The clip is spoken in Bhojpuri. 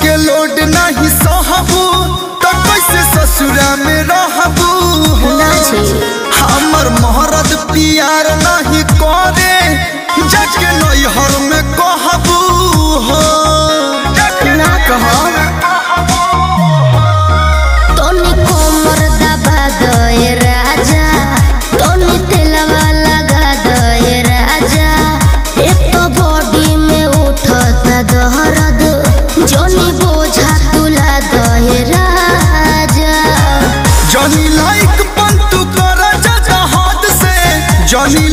के लोड नहीं सहबू तो कैसे ससुरा में रहबू हमर मोहरत प्यार नहीं करे जाके नैहर में कहबू हो ना कहो तोनी कोमर दबा दे राजा तोनी तेलवा लगा दे राजा एक तो बॉडी में उठता दर्द जोनी बोझा तुला दे राजा जनी लाइक पंतु कर जा हद से जनी